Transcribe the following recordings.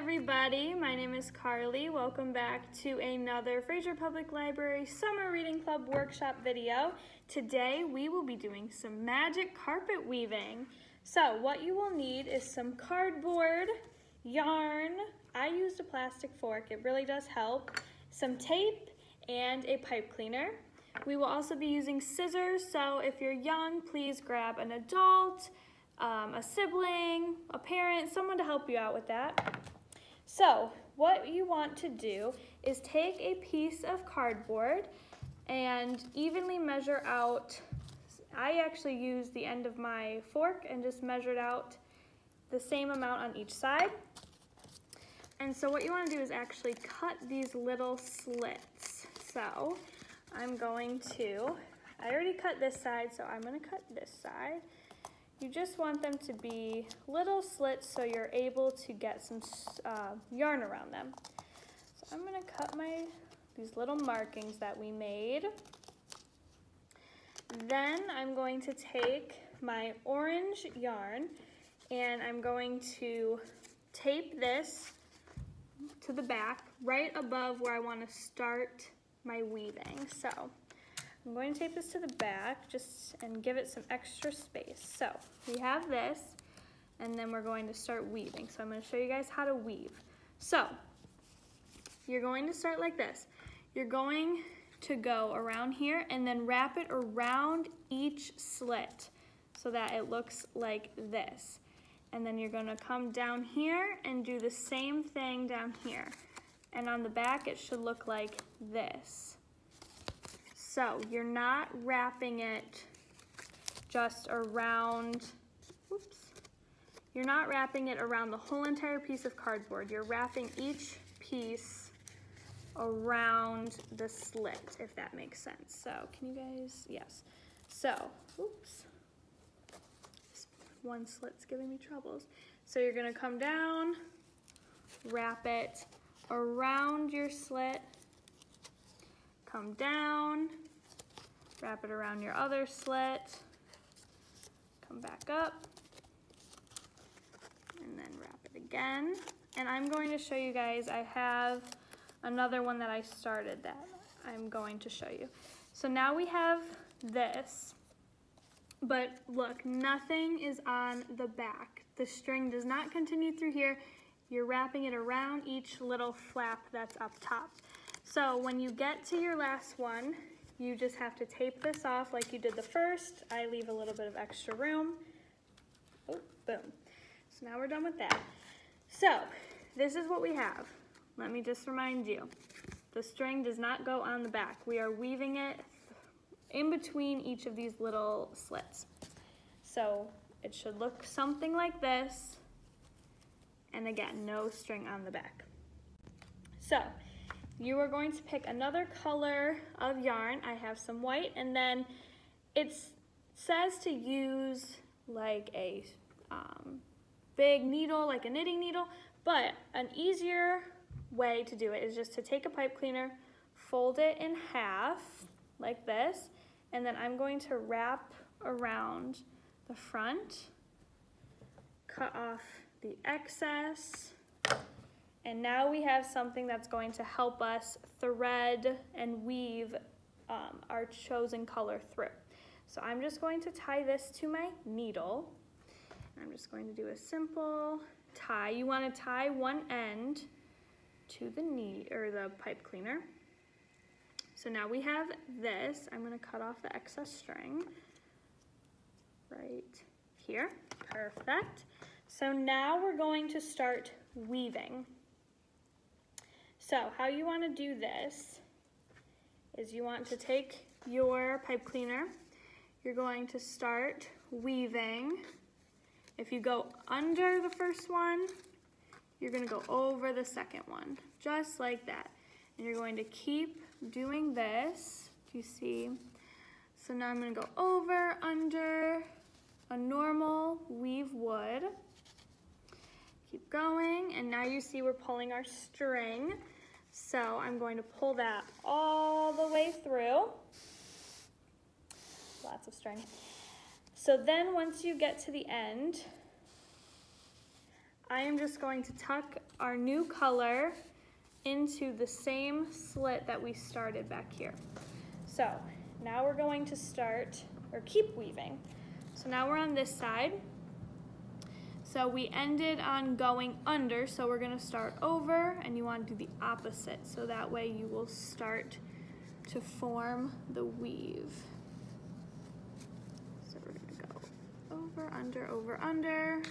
everybody, my name is Carly. Welcome back to another Fraser Public Library Summer Reading Club workshop video. Today we will be doing some magic carpet weaving. So what you will need is some cardboard, yarn, I used a plastic fork, it really does help, some tape, and a pipe cleaner. We will also be using scissors, so if you're young, please grab an adult, a sibling, a parent, someone to help you out with that. So what you want to do is take a piece of cardboard and evenly measure out. I actually used the end of my fork and just measured out the same amount on each side. And so what you want to do is actually cut these little slits. So I'm going to, I already cut this side, so I'm going to cut this side. You just want them to be little slits so you're able to get some yarn around them. So I'm going to cut these little markings that we made. Then I'm going to take my orange yarn and I'm going to tape this to the back right above where I want to start my weaving. So I'm going to tape this to the back and give it some extra space. So we have this, and then we're going to start weaving. So I'm going to show you guys how to weave. So you're going to start like this. You're going to go around here and then wrap it around each slit so that it looks like this. And then you're going to come down here and do the same thing down here. And on the back it should look like this. So you're not wrapping it just around, you're not wrapping it around the whole entire piece of cardboard. You're wrapping each piece around the slit, if that makes sense. So can you guys, yes. So, one slit's giving me troubles. So you're gonna come down, wrap it around your slit, come down, wrap it around your other slit, come back up, and then wrap it again. And I'm going to show you guys, I have another one that I started that I'm going to show you. So now we have this, but look, nothing is on the back. The string does not continue through here. You're wrapping it around each little flap that's up top. So when you get to your last one, you just have to tape this off like you did the first. I leave a little bit of extra room. Oh, boom. So now we're done with that. So this is what we have. Let me just remind you, the string does not go on the back. We are weaving it in between each of these little slits. So it should look something like this. And again, no string on the back. So you are going to pick another color of yarn. I have some white, and then it says to use like a big needle, like a knitting needle, but an easier way to do it is just to take a pipe cleaner, fold it in half like this, and then I'm going to wrap around the front, cut off the excess, and now we have something that's going to help us thread and weave our chosen color through. So I'm just going to tie this to my needle. I'm just going to do a simple tie. You want to tie one end to the pipe cleaner. So now we have this. I'm going to cut off the excess string right here. Perfect. So now we're going to start weaving. So how you want to do this is you want to take your pipe cleaner, you're going to start weaving. If you go under the first one, you're going to go over the second one, just like that. And you're going to keep doing this, do you see? So now I'm going to go over, under, a normal weave wood. Keep going, and now you see we're pulling our string. So I'm going to pull that all the way through. Lots of string. So then once you get to the end, I am just going to tuck our new color into the same slit that we started back here. So now we're going to start, or keep weaving. So now we're on this side. So we ended on going under, so we're gonna start over, and you wanna do the opposite, so that way you will start to form the weave. So we're gonna go over, under,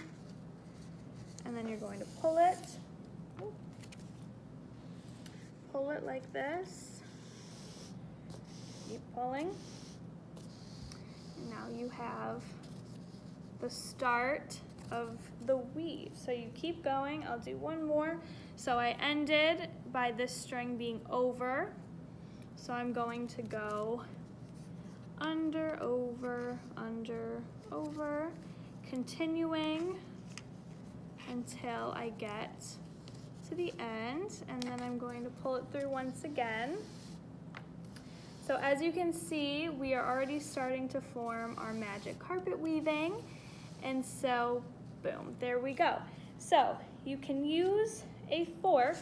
and then you're going to pull it. Pull it like this. Keep pulling. And now you have the start of the weave. So you keep going. I'll do one more. So I ended by this string being over. So I'm going to go under, over, continuing until I get to the end, and then I'm going to pull it through once again. So as you can see, we are already starting to form our magic carpet weaving, and so boom, there we go. So you can use a fork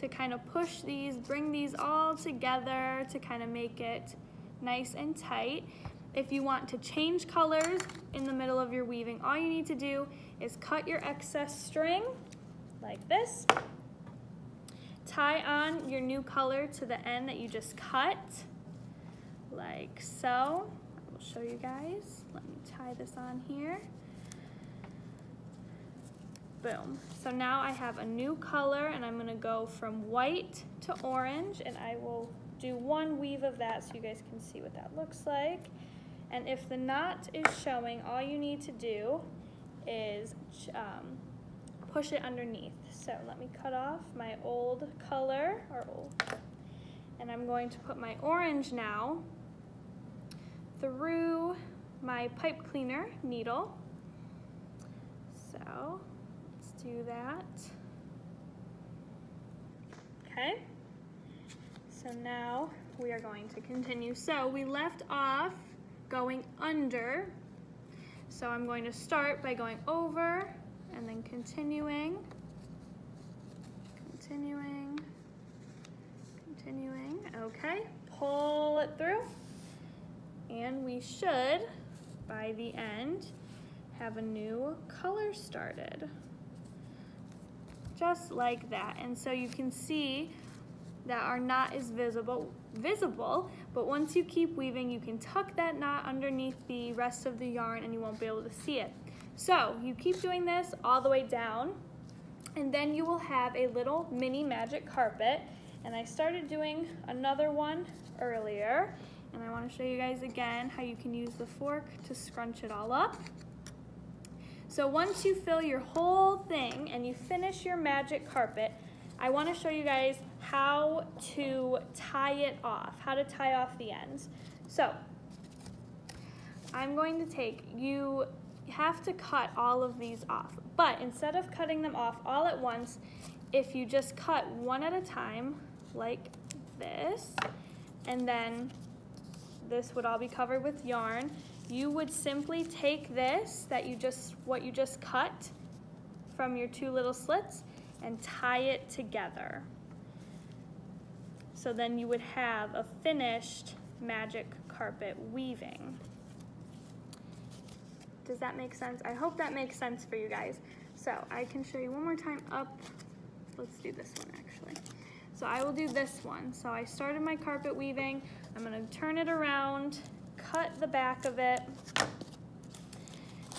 to kind of push these, bring these all together to kind of make it nice and tight. If you want to change colors in the middle of your weaving, all you need to do is cut your excess string like this, tie on your new color to the end that you just cut, like so. I will show you guys. Let me tie this on here. Boom. So now I have a new color, and I'm gonna go from white to orange, and I will do one weave of that so you guys can see what that looks like. And if the knot is showing, all you need to do is push it underneath. So let me cut off my old color, and I'm going to put my orange now through my pipe cleaner needle. So let's do that. Okay, so now we are going to continue. So we left off going under, so I'm going to start by going over and then continuing, okay, pull it through, and we should, by the end, have a new color started, just like that. And so you can see that our knot is visible, but once you keep weaving, you can tuck that knot underneath the rest of the yarn and you won't be able to see it. So you keep doing this all the way down, and then you will have a little mini magic carpet. And I started doing another one earlier, and I want to show you guys again how you can use the fork to scrunch it all up. So once you fill your whole thing and you finish your magic carpet, I want to show you guys how to tie it off, how to tie off the ends. So I'm going to you have to cut all of these off, but instead of cutting them off all at once, if you just cut one at a time, like this, and then this would all be covered with yarn, you would simply take this, what you just cut from your two little slits, and tie it together. So then you would have a finished magic carpet weaving. Does that make sense? I hope that makes sense for you guys. So I can show you one more time up. Let's do this one actually. So I will do this one. So I started my carpet weaving. I'm gonna turn it around, cut the back of it,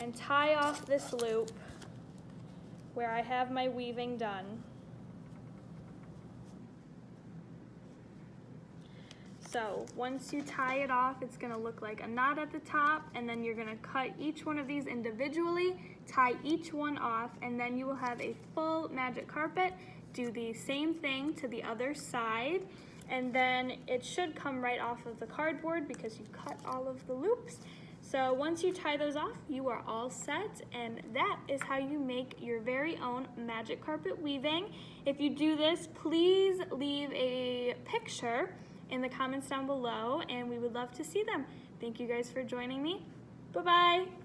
and tie off this loop where I have my weaving done. So once you tie it off, it's gonna look like a knot at the top, and then you're gonna cut each one of these individually, tie each one off, and then you will have a full magic carpet. Do the same thing to the other side, and then it should come right off of the cardboard because you cut all of the loops. So once you tie those off, you are all set, and that is how you make your very own magic carpet weaving. If you do this, please leave a picture in the comments down below, and we would love to see them. Thank you guys for joining me. Bye-bye.